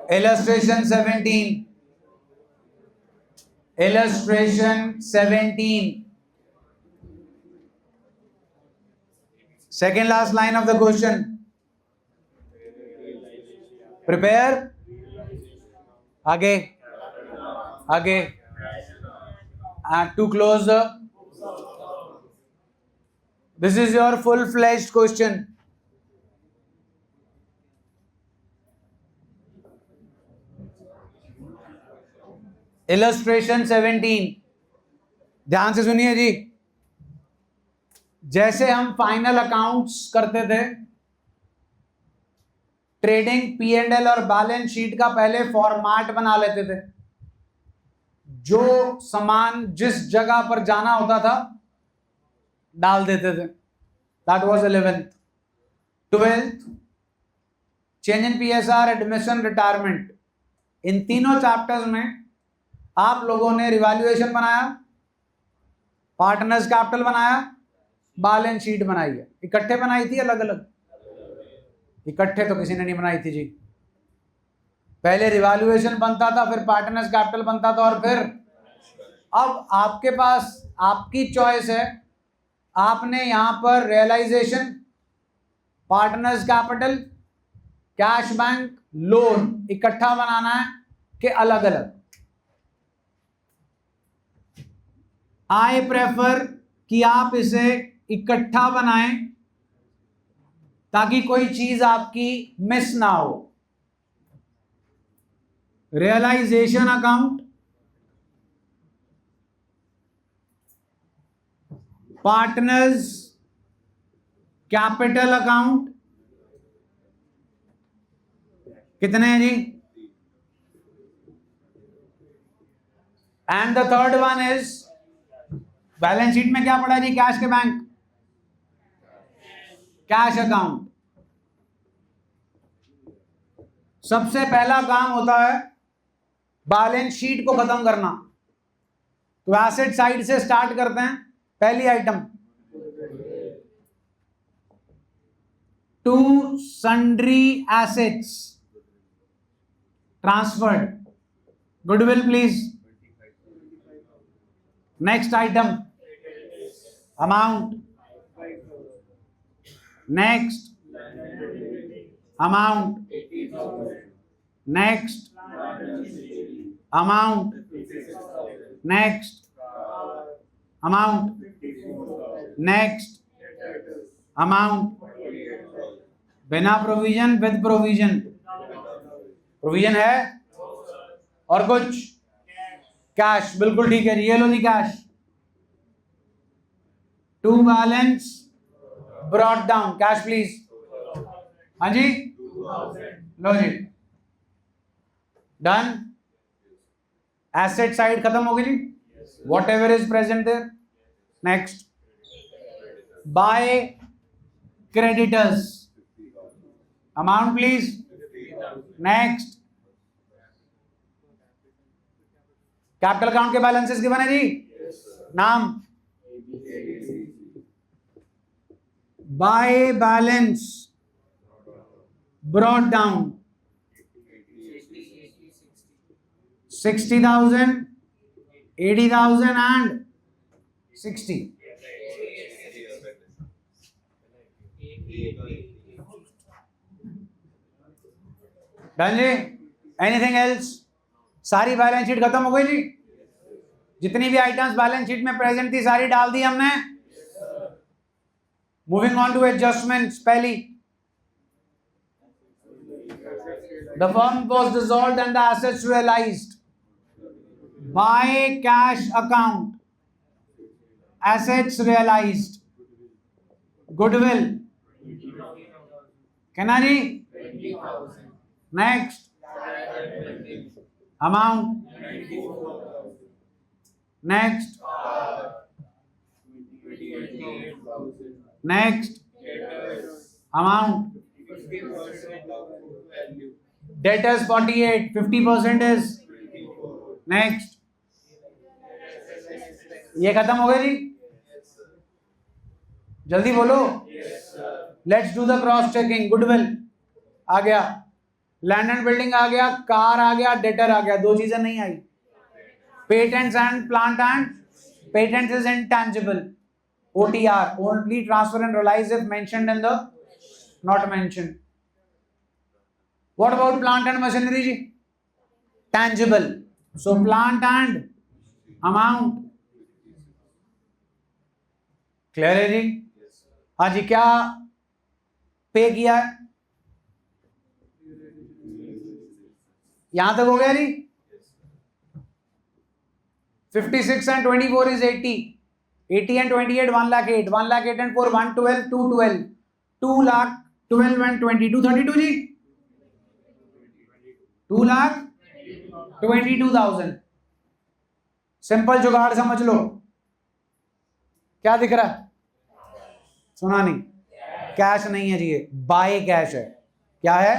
Illustration 17. Illustration 17. Second last line of the question. Prepare. Aage. To close. This is your full-fledged question. Illustration 17. ध्यान से सुनिए जी. जैसे हम final accounts करते थे, ट्रेडिंग P&L और बैलेंस शीट का पहले फॉर्मेट बना लेते थे. जो सामान जिस जगह पर जाना होता था डाल देते थे. That was 11th. 12th, change in PSR, admission, retirement. इन तीनों चैप्टर्स में आप लोगों ने रिवैल्यूएशन बनाया, पार्टनर्स कैपिटल बनाया, बैलेंस शीट बनाई है. इकट्ठे बनाई थी अलग अलग? इकट्ठे तो किसी ने नहीं बनाई थी जी. पहले रिवैल्यूएशन बनता था, फिर पार्टनर्स कैपिटल बनता था, और फिर अब आपके पास आपकी चॉइस है. आपने यहां पर realisation, partners capital, cash bank, loan इकट्ठा बनाना है कि अलग अलग. आई प्रेफर कि आप इसे इकट्ठा बनाएं ताकि कोई चीज आपकी मिस ना हो. Realisation account, partners capital account, कितने हैं जी? And the third one is balance sheet में क्या पड़ा जी? कैश के बैंक, कैश अकाउंट. सबसे पहला काम होता है बैलेंस शीट को खत्म करना. तो एसेट साइड से स्टार्ट करते हैं. पहली item, to sundry assets transferred. Goodwill please. Next item, amount. Next amount. Next amount. Next amount. Next amount. बिना प्रोविजन, विद प्रोविजन. प्रोविजन है और कुछ कैश. बिल्कुल ठीक है. ये लो जी cash. To balance brought down. Cash please. हाँ जी, लो जी. डन. एसेट साइड खत्म हो गई जी. Whatever is present there. Next, by creditors. Amount please. Next, capital account के बैलेंसेस गिवन है जी. नाम, by balance brought down 60,000, 80,000 and 60. Done ji. Anything else? सारी बैलेंस शीट खत्म हो गई जी. जितनी भी आइटम्स बैलेंस शीट में प्रेजेंट थी सारी डाल दी हमने. Moving on to adjustments. पहली, the firm was dissolved and the assets realized. By cash account, assets realized. Goodwill, कितना जी? Next, amount. Next, next amount. Debtors 48, 50% is. Next, ये खत्म हो गया जी. जल्दी बोलो. Let's do the cross checking. Goodwill आ गया. लैंड एंड बिल्डिंग आ गया, कार आ गया, डेटर आ गया, दो चीजें नहीं आई। Patents and plant and patents is intangible, OTR, only transfer and realize if mentioned in the not mentioned. What about plant and machinery ji? Tangible. So plant and amount. Clear है जी? हाँ जी, क्या पे किया है? यहां तक हो गया जी? 56 and 24 is 80. 80 and 28, 1 lakh 8. 1 lakh 8 and 4, 112, 212. 2 lakh 12 and 20, 232 ji? 2 lakh 22,000. Simple जुगाड़ समझ लो। क्या दिख रहा है? सुना नहीं? कैश नहीं है जी, ये बाय कैश है। क्या है?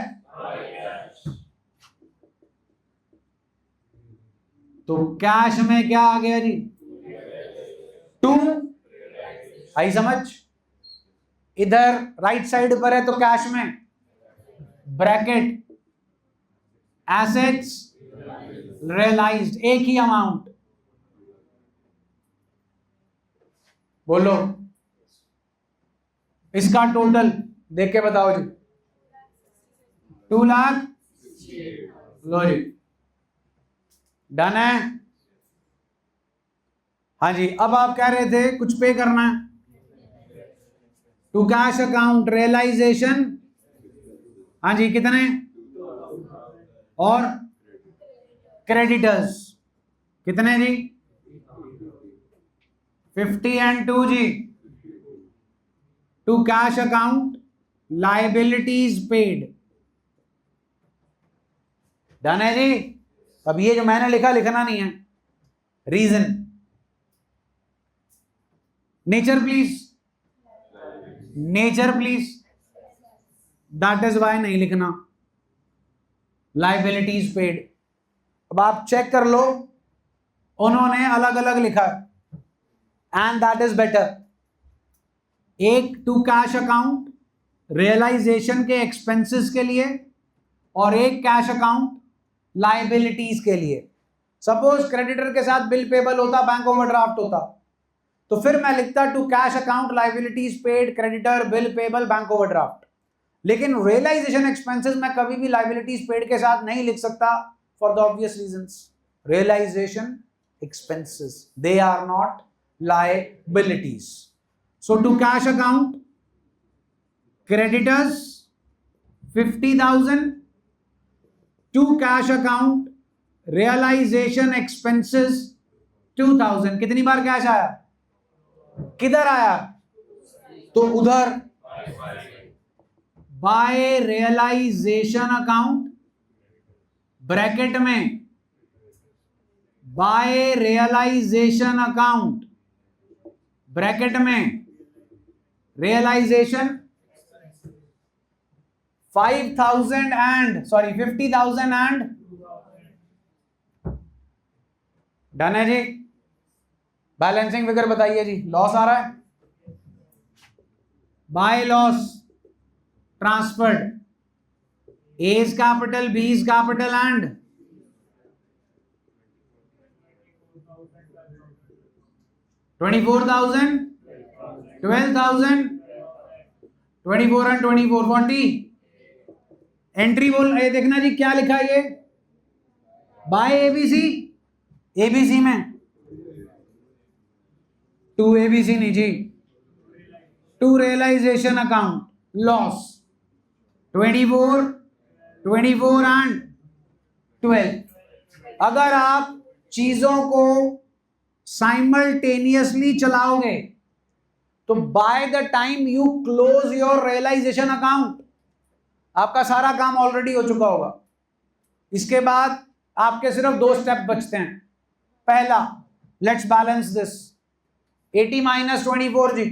तो कैश में क्या आ गया जी? 2 आई समझ? इधर राइट साइड पर है तो कैश में ब्रैकेट एसेट्स रियलाइज्ड, एक ही अमाउंट। बोलो इसका टोटल देख के बताओ जी। 2 लाख। लो जी, डन है। हाँ जी, अब आप कह रहे थे कुछ पे करना है। टू कैश अकाउंट रियलाइजेशन, हाँ जी, कितने? और क्रेडिटर्स कितने ji? 50 and 2 ji. To cash account liabilities paid, done है जी। अब ये जो मैंने लिखा लिखना नहीं है, reason. Nature please, nature please, that is why नहीं लिखना। Liabilities paid. अब आप चेक कर लो, उन्होंने अलग अलग लिखा है एंड दैट इज बेटर। एक टू कैश अकाउंट रियलाइजेशन के एक्सपेंसेस के लिए और एक कैश अकाउंट लायबिलिटीज के लिए। सपोज क्रेडिटर के साथ बिल पेबल होता, बैंक ओवरड्राफ्ट होता, तो फिर मैं लिखता to cash account liabilities paid, creditor, bill payable, bank overdraft. लेकिन रियलाइजेशन एक्सपेंसेस में कभी भी लायबिलिटीज पेड के साथ नहीं लिख सकता, for the obvious reasons. Realisation expenses, they are not liabilities. So to cash account creditors 50,000, to cash account realisation expenses 2,000। कितनी बार कैश आया? किधर आया? तो उधर बाय रियलाइजेशन अकाउंट ब्रैकेट में, बाय रियलाइजेशन अकाउंट ब्रैकेट में रियलाइजेशन 50,000 एंड डन है जी। बैलेंसिंग फिगर बताइए जी। लॉस आ रहा है, by loss transferred, A is capital, B is capital and 24,000, 12,000, 24 and 24, 40। Entry बोल ये देखना जी, क्या लिखा है ये? बाय एबीसी, एबीसी में टू एबीसी नहीं जी, to realisation account loss 24, 24 and 12। अगर आप चीजों को साइमल्टेनियसली चलाओगे तो by the time you close your realisation account आपका सारा काम ऑलरेडी हो चुका होगा। इसके बाद आपके सिर्फ 2 स्टेप बचते हैं। पहला, लेट्स बैलेंस दिस। 80 माइनस 24 जी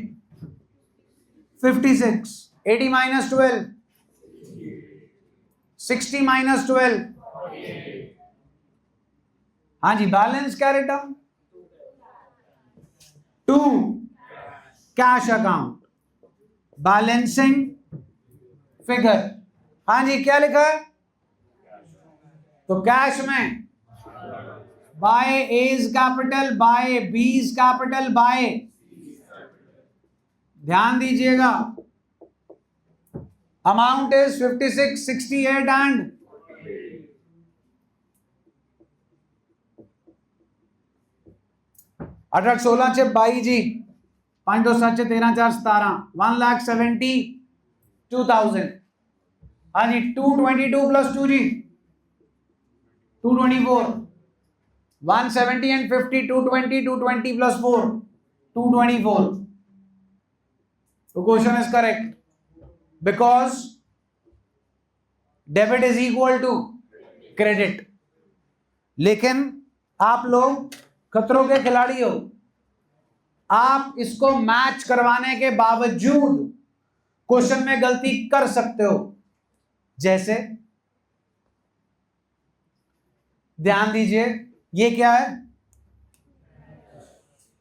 56, 80 माइनस 12 60 माइनस 12, हाँ जी, बैलेंस क्या return? To cash account balancing figure, हाँ जी, क्या लिखा है? तो कैश में by A is capital, by B is capital, by, ध्यान दीजिएगा, अमाउंट इज 56, 68 एंड 18, 16 से 22 जी, 5 2 7 13 4 17, 1,72,000। हाँ जी, 222 प्लस 2 जी 224, 170 एंड 50, 220, 220 प्लस 4 224। तो question is correct because debit is equal to credit. लेकिन आप लोग खतरों के खिलाड़ी हो, आप इसको मैच करवाने के बावजूद क्वेश्चन में गलती कर सकते हो। जैसे ध्यान दीजिए, ये क्या है,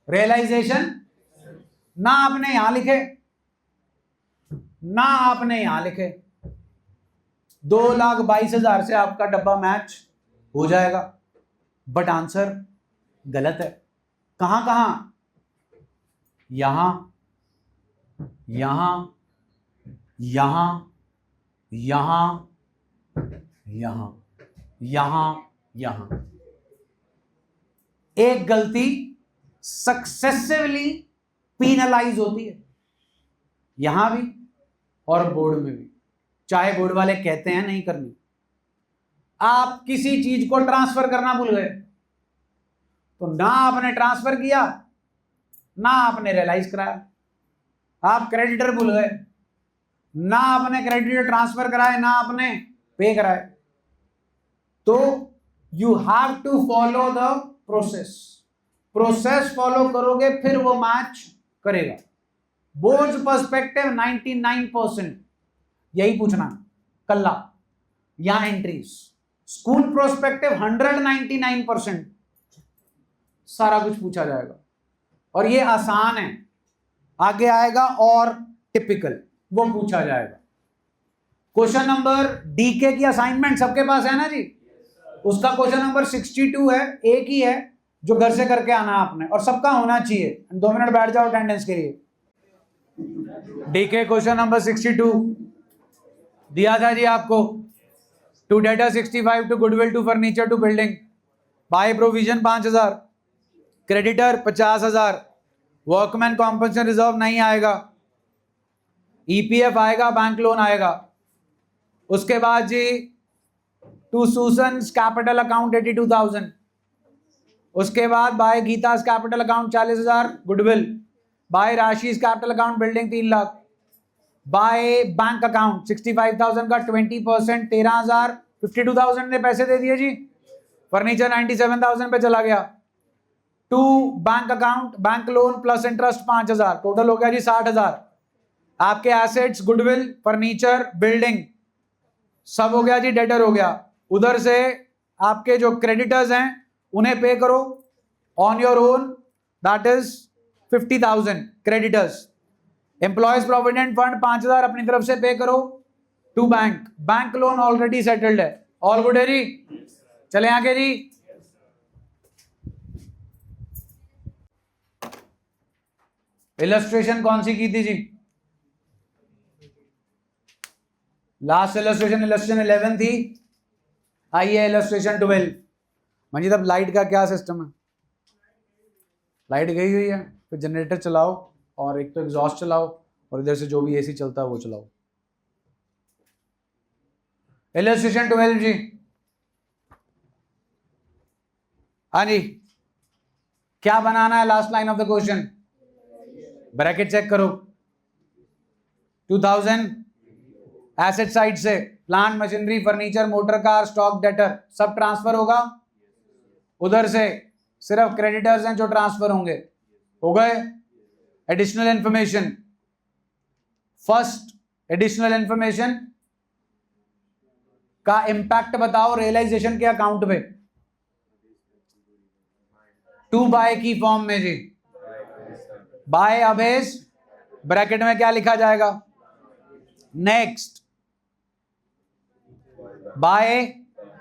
रियलाइजेशन, ना आपने यहां लिखे ना आपने यहां लिखे, 2,22,000 से आपका डब्बा मैच हो जाएगा, बट आंसर गलत है। कहां कहां, यहां यहां यहां यहां यहां यहां यहां। एक गलती सक्सेसिवली पीनलाइज होती है, यहां भी और बोर्ड में भी, चाहे बोर्ड वाले कहते हैं नहीं करनी। आप किसी चीज को ट्रांसफर करना भूल गए, तो ना आपने ट्रांसफर किया ना आपने रियलाइज कराया। आप क्रेडिटर भूल गए, ना आपने क्रेडिटर ट्रांसफर कराए ना आपने पे कराए। तो you have to follow the process, process follow करोगे फिर वो मैच करेगा। बोर्ड पर्सपेक्टिव 99% यही पूछना, कल्ला या एंट्रीज। स्कूल प्रोस्पेक्टिव 199% सारा कुछ पूछा जाएगा, और ये आसान है। आगे आएगा और टिपिकल, वो पूछा जाएगा। क्वेश्चन नंबर डीके की असाइनमेंट सबके पास है ना जी, उसका क्वेश्चन नंबर 62 है, एक ही है जो घर से करके आना आपने, और सबका होना चाहिए। 2 मिनट बैठ जाओ अटेंडेंस के लिए। डीके क्वेश्चन नंबर 62 दिया था जी आपको, to data 65, to goodwill, to furniture, to building. By provision 5,000, creditor 50,000, workman compensation reserve नहीं आएगा, ईपीएफ आएगा, बैंक लोन आएगा। उसके बाद जी टू सुसन कैपिटल अकाउंट 82,000, उसके बाद by Geeta's capital account 40,000 goodwill, by Rashi's capital account building 3 lakh, by bank account 65,000 का 20% 13,000, 52,000 ने पैसे दे दिए जी। फर्नीचर 97,000 पे चला गया। To bank account bank loan plus interest 5,000, total हो गया जी 60,000। आपके एसेट्स गुडविल फर्नीचर बिल्डिंग सब हो गया जी, डेटर हो गया। उधर से आपके जो क्रेडिटर्स हैं उन्हें पे करो on your own, that is 50,000 creditors. Employees provident fund 5,000 अपनी तरफ से पे करो to bank, bank loan already settled है। ऑल गुड है जी, चले आगे जी। इलस्ट्रेशन कौन सी की थी जी, लास्ट इलस्ट्रेशन 11 थी। आइए इलस्ट्रेशन 12। मंजीत अब लाइट का क्या सिस्टम है, लाइट गई हुई है, फिर जनरेटर चलाओ और एक तो एग्जॉस्ट चलाओ और इधर से जो भी एसी चलता है वो चलाओ। इलस्ट्रेशन 12 जी, हाँ जी, क्या बनाना है last line of the question, bracket check करो। 2,000 एसेट साइड से plant machinery furniture motor car stock debtor सब ट्रांसफर होगा। उधर से सिर्फ क्रेडिटर्स हैं जो ट्रांसफर होंगे, हो गए। Additional information, first additional information का इंपैक्ट बताओ रियलाइजेशन के अकाउंट पे, टू बाय की फॉर्म में जी। बाय अभेस ब्रैकेट में क्या लिखा जाएगा, next by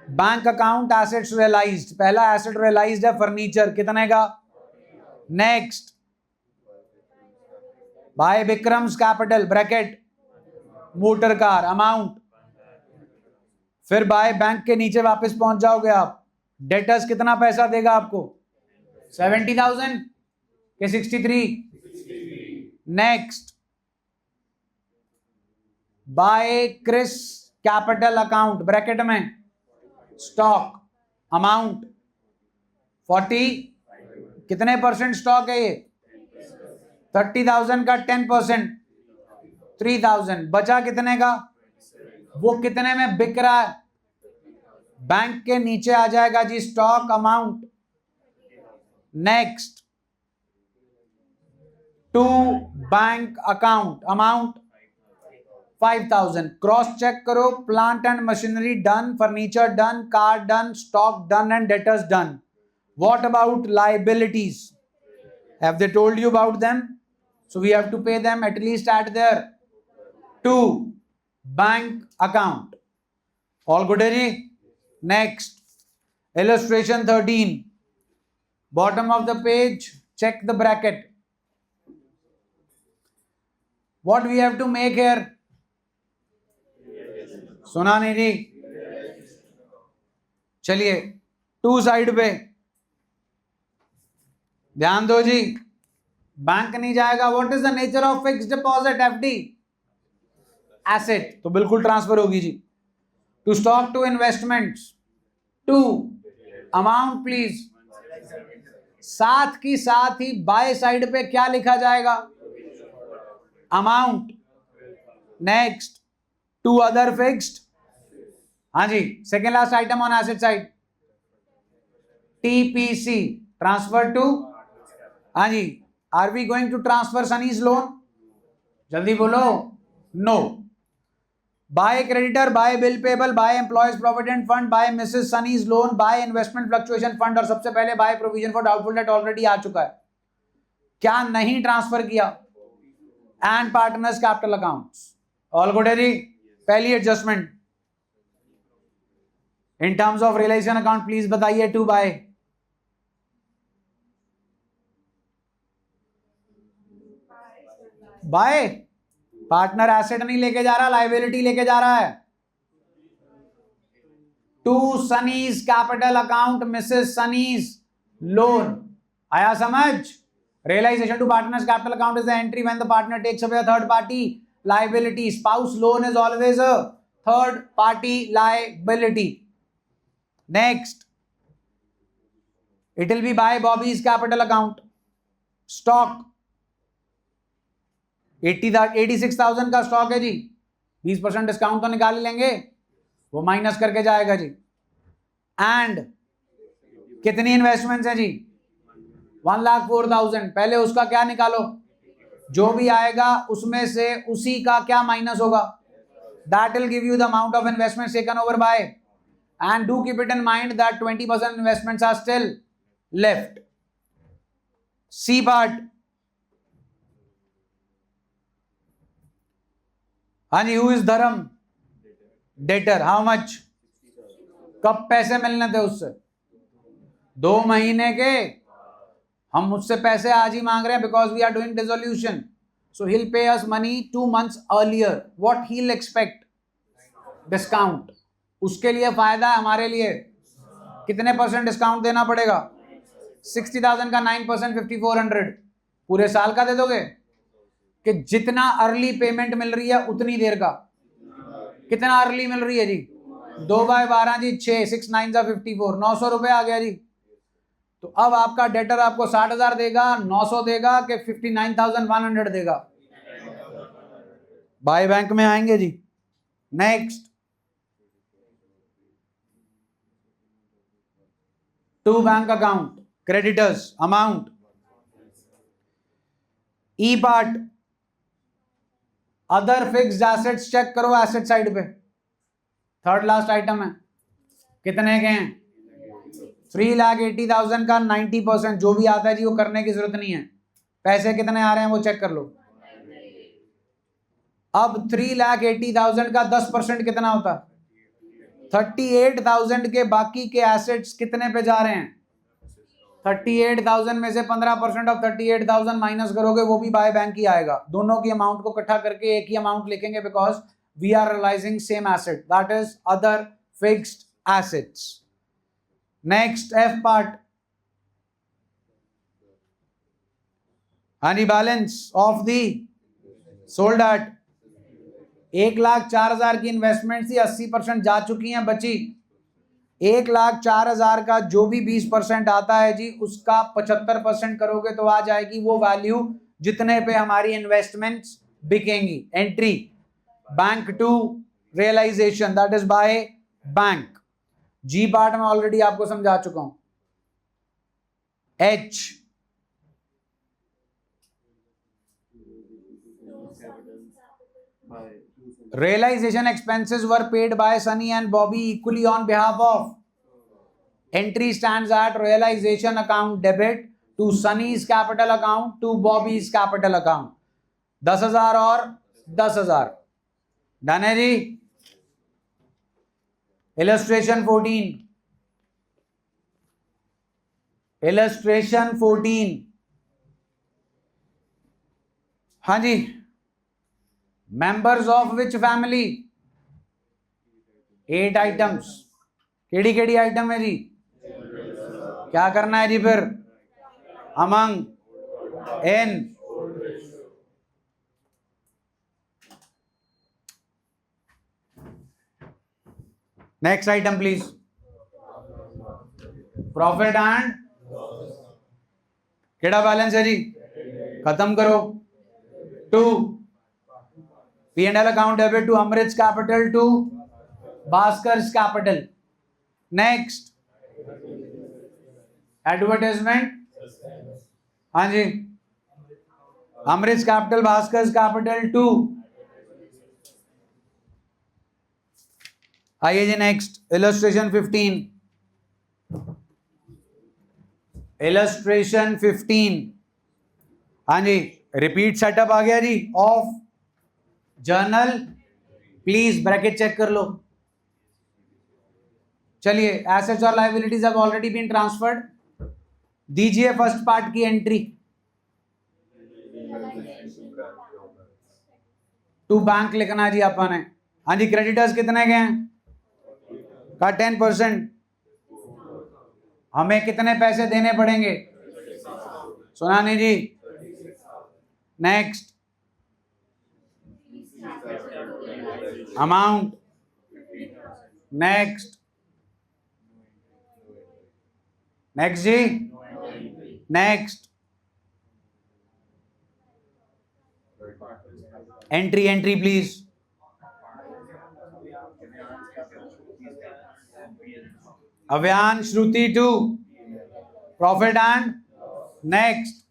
bank account assets realised, पहला एसेट रियलाइज्ड है फर्नीचर, कितने का? Next, by Vikram's capital bracket motor car amount, फिर बाय बैंक के नीचे वापस पहुंच जाओगे आप, डेटर्स कितना पैसा देगा आपको? 70,000 के 63? Next, by Chris capital account bracket में स्टॉक अमाउंट 40, कितने परसेंट स्टॉक है ये? 30,000 का 10%, 3,000, बचा कितने का? वो कितने में बिक रहा है? बैंक के नीचे आ जाएगा जी stock amount. Next, to bank account amount 5,000, cross check करो, plant and machinery done, furniture done, car done, stock done and debtors done. What about liabilities? Have they told you about them? So we have to pay them at least at their two bank account. All good है जी? Next, illustration 13. Bottom of the page, check the bracket. What we have to make here? सुना नहीं जी? चलिए, to side पे ध्यान दो जी, bank नहीं जाएगा। What is the nature of fixed deposit? FD, asset, तो बिल्कुल ट्रांसफर होगी जी। To stock, to investments, to amount please, साथ की साथ ही बाय साइड पे क्या लिखा जाएगा? Amount. Next, to other fixed, हाँ जी, second last item on asset side, TPC, transfer to, हाँ जी, are we going to transfer Sunny's loan? जल्दी बोलो, no. By creditor, by bill payable, by employees provident fund, by Mrs Sunny's loan, by investment fluctuation fund, और सबसे पहले by provision for doubtful debt already आ चुका है। क्या नहीं ट्रांसफर किया? And partners capital accounts. All good है जी? पहली adjustment in terms of realization account please बताइए, to by, by partner asset नहीं लेके जा रहा, लाइबिलिटी लेके जा रहा है। To Sunny's capital account Mrs Sunny's loan, आया समझ? Realization to partners capital account is the entry when the partner takes away a third party liability. Spouse loan is always a third party liability. Next, it will be by Bobby's capital account. Stock 86,000 का stock है जी, 20% discount तो निकाल लेंगे, वो minus करके जाएगा जी। And कितनी investments है जी? 1,04,000। पहले उसका क्या निकालो, जो भी आएगा उसमें से उसी का क्या माइनस होगा, that will give you the amount of investment taken over by, and do keep it in mind that 20% investments are still left. C part, हाँ जी, who is Dharam? Debtor. How much? कब पैसे मिलने थे उससे? 2 महीने के। हम मुझसे पैसे आज ही मांग रहे हैं because we are doing dissolution, so he will pay us money 2 months earlier. What he will expect? Discount. उसके लिए फायदा है, हमारे लिए कितने % डिस्काउंट देना पड़ेगा? 60,000 का 9%, 5,400। पूरे साल का दे दोगे कि जितना अर्ली पेमेंट मिल रही है उतनी देर का? कितना अर्ली मिल रही है जी? 2/12 जी, 6, 6 9 54, 900 रुपए आ गया जी। तो अब आपका डेटर आपको 60,000 देगा, 900 देगा कि 59,100 देगा? बाय बैंक में आएंगे जी। Next, to bank account creditors amount, E part other fixed assets, check करो एसेट साइड पे, थर्ड लास्ट आइटम है, कितने के हैं? 3,80,000 का 90%, जो भी आता है जी वो करने की जरूरत नहीं है। पैसे कितने आ रहे हैं वो चेक कर लो। अब 3,80,000 का 10% कितना होता है? 38,000 के बाकी के एसेट्स कितने पे जा रहे हैं? 38,000 में से 15% ऑफ 38,000 माइनस करोगे, वो भी बाय बैंक ही आएगा। दोनों की अमाउंट को इकट्ठा करके एक ही अमाउंट लिखेंगे, because we are realizing same asset, that is other fixed assets. Next F part, हाँ जी, balance of the sold at 1,04,000 की इन्वेस्टमेंट थी, 80% जा चुकी हैं, बची 1,04,000 का जो भी 20% आता है जी, उसका 75% करोगे तो आ जाएगी वो वैल्यू जितने पे हमारी इन्वेस्टमेंट्स बिकेंगी। Entry bank to realization, that is by bank. G part में ऑलरेडी आपको समझा चुका हूं। H realization expenses were paid by Sunny and Bobby equally on behalf of. Entry stands at realization account debit to Sunny's capital account to Bobby's capital account. 10,000 और 10,000 done है जी। Illustration 14, illustration 14, हाँ जी। Members of which family? 8 items. केड़ी केड़ी item है जी? क्या करना है जी फिर? Among, in, next item please. Profit and केड़ा बैलेंस है जी? खत्म करो। 2 P&L account debit to Amrit's capital to Bhaskar's capital. Next advertisement, हाँ जी, Amrit's capital Bhaskar's capital to, आइए जी नेक्स्ट illustration 15, illustration 15, हाँ जी। रिपीट सेटअप आ गया जी of journal, please bracket check कर लो। चलिए, एसेट्स और liabilities have already been transferred. दीजिए फर्स्ट पार्ट की एंट्री टू बैंक लिखना जी अपन है। हाँ जी, क्रेडिटर्स कितने गए हैं? का 10%। हमें कितने पैसे देने पड़ेंगे? सुना नहीं जी। नेक्स्ट अमाउंट, नेक्स्ट, नेक्स्ट जी, next entry, entry please. Avyaan Shruti to profit and next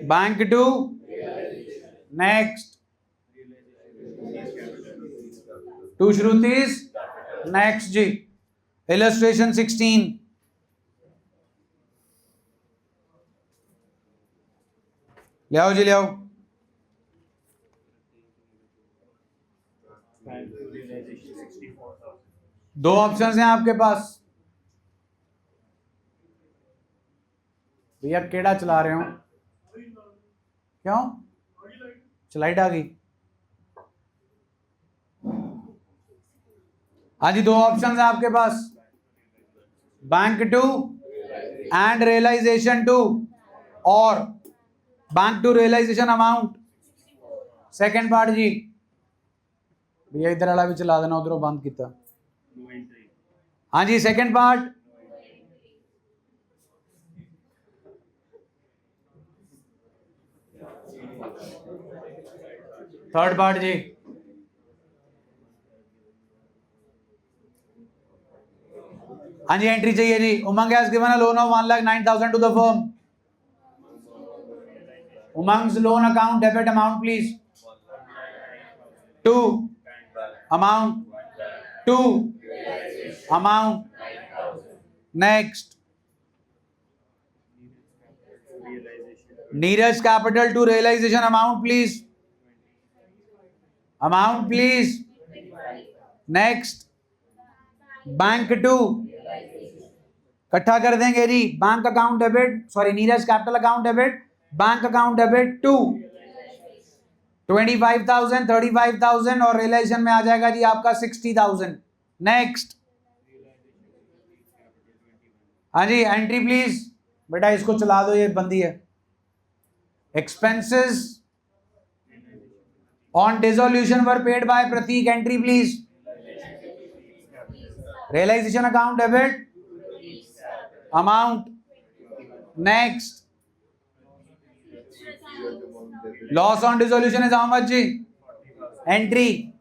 bank to next to Shruti's next जी। इलस्ट्रेशन 16, ले आओ जी, ले आओ। दो ऑप्शंस हैं आपके पास। भैया केड़ा चला रहे हो? क्यों? स्लाइड आ गई। हाँ जी, दो ऑप्शंस हैं आपके पास, bank to and realization to, और bank to realization amount. Second part जी, भैया इधर वाला भी चला देना, उधरों बंद किया। हाँ जी, सेकंड पार्ट। थर्ड पार्ट जी, हाँ जी, एंट्री चाहिए जी। Umang has given a loan of 1,09,000 to the firm. Umang's loan account debit amount please. To amount, to amount, next Neeraj capital to realization amount please. Amount please. Next, bank to, इकट्ठा कर देंगे जी। Bank account debit, sorry Neeraj capital account debit, bank account debit to 25,000, 35,000 और realisation में आ जाएगा जी आपका 60,000। Next, हाँ जी एंट्री प्लीज। बेटा इसको चला दो, ये बंदी है। Expenses on dissolution were paid by Pratik, entry please. Realisation account debit, amount. Next, loss on dissolution is how much जी, एंट्री।